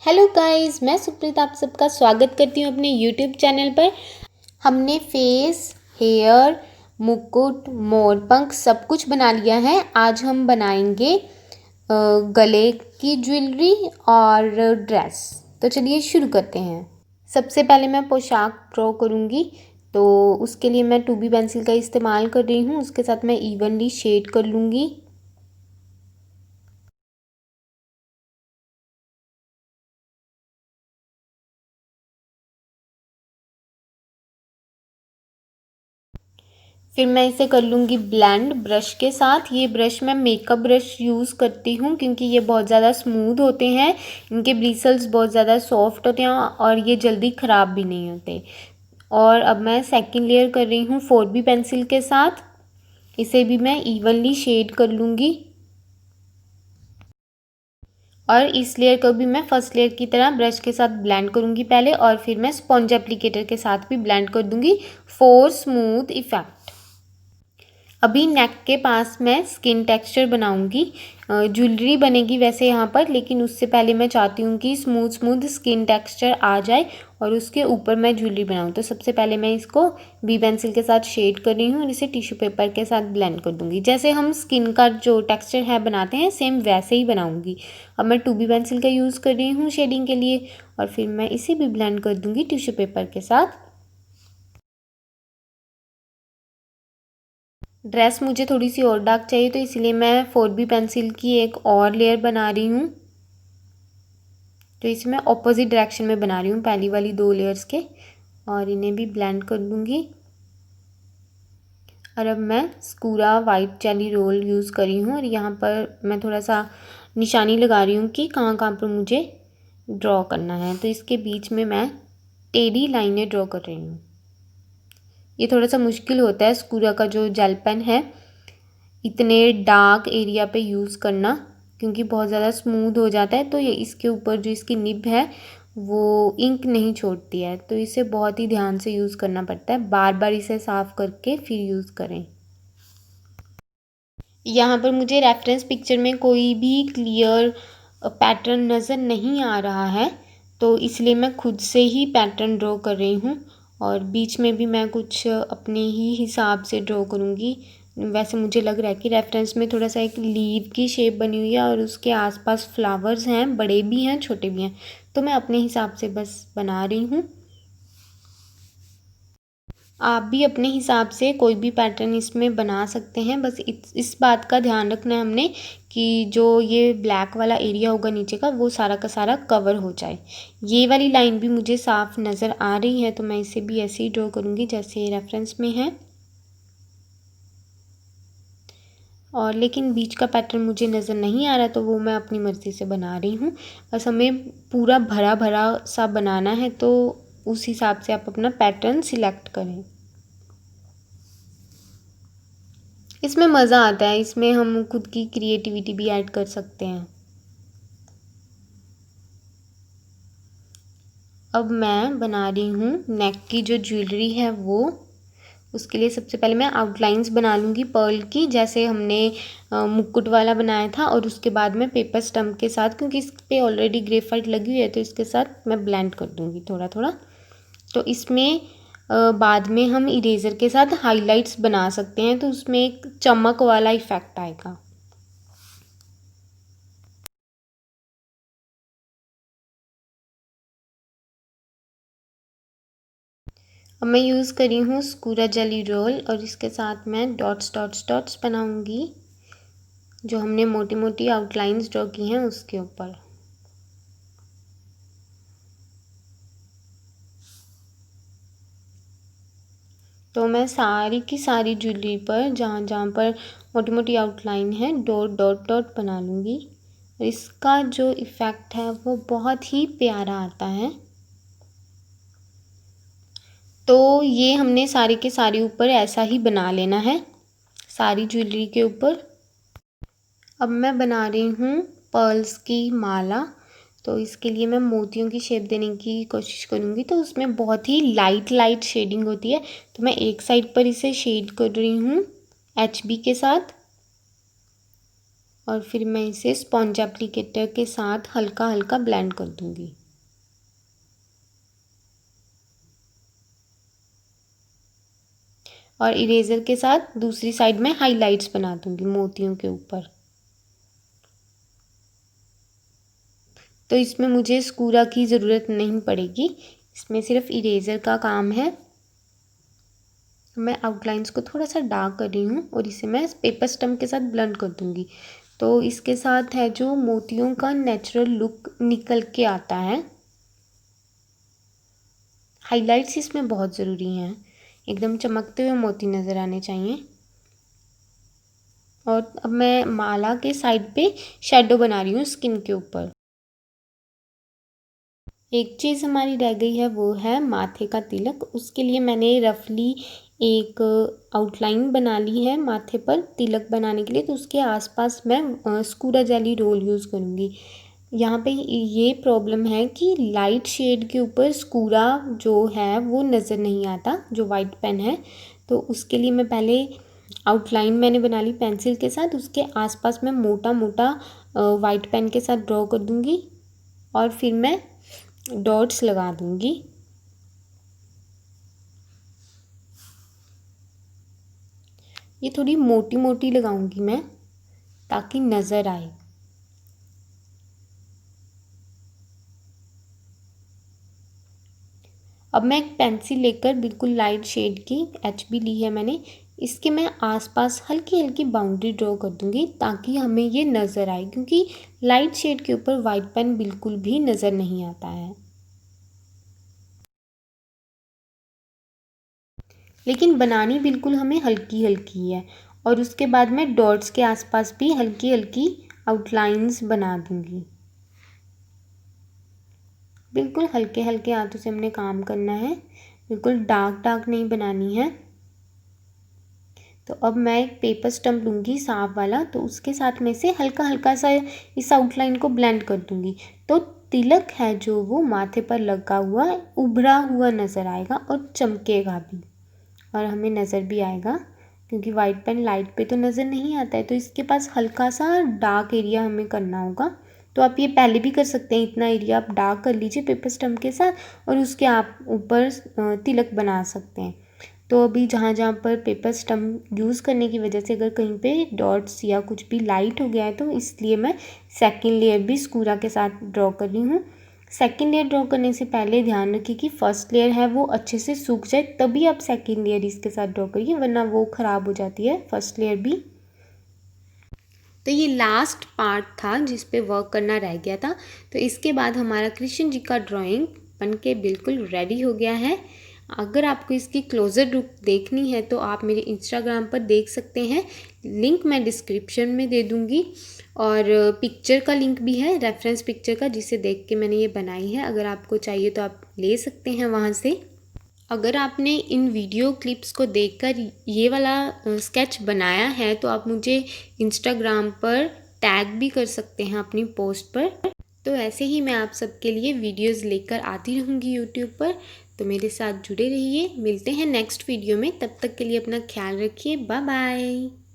Hello guys, मैं सुप्रीत आप सबका स्वागत करती हूँ अपने यूट्यूब चैनल पर। हमने फेस, हेयर, मुकुट, मोरपंख सब कुछ बना लिया है। आज हम बनाएंगे गले की ज्वेलरी और ड्रेस। तो चलिए शुरू करते हैं। सबसे पहले मैं पोशाक ड्रॉ करूँगी, तो उसके लिए मैं 2B पेंसिल का इस्तेमाल कर रही हूँ। उसके साथ मैं इवनली शेड कर लूँगी। फिर मैं इसे कर लूँगी ब्लेंड ब्रश के साथ। ये ब्रश मैं मेकअप ब्रश यूज़ करती हूँ क्योंकि ये बहुत ज़्यादा स्मूथ होते हैं, इनके ब्रिसल्स बहुत ज़्यादा सॉफ्ट होते हैं और ये जल्दी ख़राब भी नहीं होते। और अब मैं सेकंड लेयर कर रही हूँ 4B पेंसिल के साथ। इसे भी मैं इवनली शेड कर लूँगी और इस लेयर को भी मैं फर्स्ट लेयर की तरह ब्रश के साथ ब्लेंड करूँगी पहले, और फिर मैं स्पॉन्ज एप्लीकेटर के साथ भी ब्लेंड कर दूँगी फॉर स्मूथ इफ़ेक्ट। अभी नेक के पास मैं स्किन टेक्सचर बनाऊंगी। ज्वेलरी बनेगी वैसे यहाँ पर, लेकिन उससे पहले मैं चाहती हूँ कि स्मूथ स्मूथ स्किन टेक्सचर आ जाए और उसके ऊपर मैं ज्वेलरी बनाऊँ। तो सबसे पहले मैं इसको बी पेंसिल के साथ शेड कर रही हूँ और इसे टिश्यू पेपर के साथ ब्लेंड कर दूँगी। जैसे हम स्किन का जो टेक्सचर है बनाते हैं सेम वैसे ही बनाऊँगी। अब मैं 2B पेंसिल का यूज़ कर रही हूँ शेडिंग के लिए और फिर मैं इसे भी ब्लेंड कर दूँगी टिश्यू पेपर के साथ। ड्रेस मुझे थोड़ी सी और डार्क चाहिए, तो इसलिए मैं 4B पेंसिल की एक और लेयर बना रही हूँ। तो इसे मैं ऑपोजिट डायरेक्शन में बना रही हूँ पहली वाली 2 लेयर्स के, और इन्हें भी ब्लेंड कर लूँगी। और अब मैं स्कूरा वाइट जेली रोल यूज़ कर रही हूँ और यहाँ पर मैं थोड़ा सा निशानी लगा रही हूँ कि कहाँ कहाँ पर मुझे ड्रॉ करना है। तो इसके बीच में मैं टेढ़ी लाइनें ड्रॉ कर रही हूँ। ये थोड़ा सा मुश्किल होता है स्कूरा का जो जेल पेन है इतने डार्क एरिया पे यूज़ करना, क्योंकि बहुत ज़्यादा स्मूथ हो जाता है। तो ये इसके ऊपर जो इसकी निब है वो इंक नहीं छोड़ती है, तो इसे बहुत ही ध्यान से यूज़ करना पड़ता है। बार बार इसे साफ़ करके फिर यूज़ करें। यहाँ पर मुझे रेफरेंस पिक्चर में कोई भी क्लियर पैटर्न नज़र नहीं आ रहा है, तो इसलिए मैं खुद से ही पैटर्न ड्रॉ कर रही हूँ और बीच में भी मैं कुछ अपने ही हिसाब से ड्रॉ करूँगी। वैसे मुझे लग रहा है कि रेफरेंस में थोड़ा सा एक लीव की शेप बनी हुई है और उसके आसपास फ्लावर्स हैं, बड़े भी हैं छोटे भी हैं, तो मैं अपने हिसाब से बस बना रही हूँ। आप भी अपने हिसाब से कोई भी पैटर्न इसमें बना सकते हैं। बस इस बात का ध्यान रखना है हमने कि जो ये ब्लैक वाला एरिया होगा नीचे का वो सारा का सारा कवर हो जाए। ये वाली लाइन भी मुझे साफ नज़र आ रही है, तो मैं इसे भी ऐसे ही ड्रॉ करूँगी जैसे रेफरेंस में है। और लेकिन बीच का पैटर्न मुझे नज़र नहीं आ रहा, तो वो मैं अपनी मर्ज़ी से बना रही हूँ। बस हमें पूरा भरा भरा सा बनाना है, तो उस हिसाब से आप अपना पैटर्न सिलेक्ट करें। इसमें मज़ा आता है, इसमें हम खुद की क्रिएटिविटी भी ऐड कर सकते हैं। अब मैं बना रही हूँ नेक की जो ज्वेलरी है वो। उसके लिए सबसे पहले मैं आउटलाइंस बना लूँगी पर्ल की, जैसे हमने मुकुट वाला बनाया था, और उसके बाद में पेपर स्टम्प के साथ, क्योंकि इस पर ऑलरेडी ग्रेफाइट लगी हुई है, तो इसके साथ मैं ब्लेंड कर दूँगी थोड़ा थोड़ा। तो इसमें बाद में हम इरेज़र के साथ हाइलाइट्स बना सकते हैं, तो उसमें एक चमक वाला इफ़ेक्ट आएगा। अब मैं यूज़ करी हूँ स्कूरा जेली रोल और इसके साथ मैं डॉट्स डॉट्स डॉट्स बनाऊँगी जो हमने मोटी मोटी आउटलाइंस ड्रॉ की हैं उसके ऊपर। तो मैं सारी की सारी ज्वेलरी पर जहाँ जहाँ पर मोटी मोटी आउटलाइन है डॉट डॉट डॉट बना लूँगी। इसका जो इफ़ेक्ट है वो बहुत ही प्यारा आता है। तो ये हमने सारे के सारे ऊपर ऐसा ही बना लेना है, सारी ज्वेलरी के ऊपर। अब मैं बना रही हूँ पर्ल्स की माला। तो इसके लिए मैं मोतियों की शेप देने की कोशिश करूँगी, तो उसमें बहुत ही लाइट लाइट शेडिंग होती है। तो मैं एक साइड पर इसे शेड कर रही हूँ HB के साथ, और फिर मैं इसे स्पॉन्ज एप्लीकेटर के साथ हल्का हल्का ब्लेंड कर दूंगी। और इरेज़र के साथ दूसरी साइड में हाइलाइट्स बना दूंगी मोतियों के ऊपर। तो इसमें मुझे स्कूरा की ज़रूरत नहीं पड़ेगी, इसमें सिर्फ इरेज़र का काम है। मैं आउटलाइंस को थोड़ा सा डार्क कर रही हूँ और इसे मैं पेपर स्टम्प के साथ ब्लेंड कर दूँगी। तो इसके साथ है जो मोतियों का नेचुरल लुक निकल के आता है। हाइलाइट्स इसमें बहुत ज़रूरी हैं, एकदम चमकते हुए मोती नज़र आने चाहिए। और अब मैं माला के साइड पे शेडो बना रही हूँ स्किन के ऊपर। एक चीज़ हमारी रह गई है, वो है माथे का तिलक। उसके लिए मैंने रफली एक आउटलाइन बना ली है माथे पर तिलक बनाने के लिए। तो उसके आसपास मैं स्कूरा जेली रोल यूज़ करूँगी। यहाँ पे ये प्रॉब्लम है कि लाइट शेड के ऊपर स्कूरा जो है वो नज़र नहीं आता, जो वाइट पेन है। तो उसके लिए मैं पहले आउटलाइन मैंने बना ली पेंसिल के साथ, उसके आसपास मैं मोटा मोटा वाइट पेन के साथ ड्रॉ कर दूँगी और फिर मैं डॉट्स लगा दूँगी। ये थोड़ी मोटी मोटी लगाऊंगी मैं ताकि नज़र आए। अब मैं एक पेंसिल लेकर बिल्कुल लाइट शेड की HB ली है मैंने, इसके मैं आसपास हल्की हल्की बाउंड्री ड्रॉ कर दूंगी ताकि हमें ये नज़र आए, क्योंकि लाइट शेड के ऊपर वाइट पेन बिल्कुल भी नज़र नहीं आता है। लेकिन बनानी बिल्कुल हमें हल्की हल्की है। और उसके बाद मैं डॉट्स के आसपास भी हल्की हल्की आउटलाइंस बना दूंगी। बिल्कुल हल्के हल्के हाथों से हमने काम करना है, बिल्कुल डार्क डार्क नहीं बनानी है। तो अब मैं एक पेपर स्टम्प लूँगी साफ वाला, तो उसके साथ में से हल्का हल्का सा इस आउटलाइन को ब्लेंड कर दूँगी। तो तिलक है जो वो माथे पर लगा हुआ उभरा हुआ नज़र आएगा और चमकेगा भी और हमें नज़र भी आएगा, क्योंकि वाइट पेन लाइट पे तो नज़र नहीं आता है। तो इसके पास हल्का सा डार्क एरिया हमें करना होगा। तो आप ये पहले भी कर सकते हैं, इतना एरिया आप डार्क कर लीजिए पेपर स्टम्प के साथ और उसके आप ऊपर तिलक बना सकते हैं। तो अभी जहाँ जहाँ पर पेपर स्टम्प यूज़ करने की वजह से अगर कहीं पे डॉट्स या कुछ भी लाइट हो गया है, तो इसलिए मैं सेकेंड लेयर भी स्कूरा के साथ ड्रॉ कर रही हूँ। सेकेंड लेयर ड्रॉ करने से पहले ध्यान रखिए कि फर्स्ट लेयर है वो अच्छे से सूख जाए, तभी आप सेकेंड लेयर इसके साथ ड्रॉ करिए, वरना वो ख़राब हो जाती है फर्स्ट लेयर भी। तो ये लास्ट पार्ट था जिस पे वर्क करना रह गया था। तो इसके बाद हमारा कृष्ण जी का ड्राइंग बनके बिल्कुल रेडी हो गया है। अगर आपको इसकी क्लोज़र लुक देखनी है तो आप मेरे इंस्टाग्राम पर देख सकते हैं, लिंक मैं डिस्क्रिप्शन में दे दूँगी। और पिक्चर का लिंक भी है, रेफरेंस पिक्चर का, जिसे देख के मैंने ये बनाई है। अगर आपको चाहिए तो आप ले सकते हैं वहाँ से। अगर आपने इन वीडियो क्लिप्स को देखकर ये वाला स्केच बनाया है तो आप मुझे इंस्टाग्राम पर टैग भी कर सकते हैं अपनी पोस्ट पर। तो ऐसे ही मैं आप सबके लिए वीडियोस लेकर आती रहूँगी यूट्यूब पर। तो मेरे साथ जुड़े रहिए, मिलते हैं नेक्स्ट वीडियो में। तब तक के लिए अपना ख्याल रखिए, बाय बाय।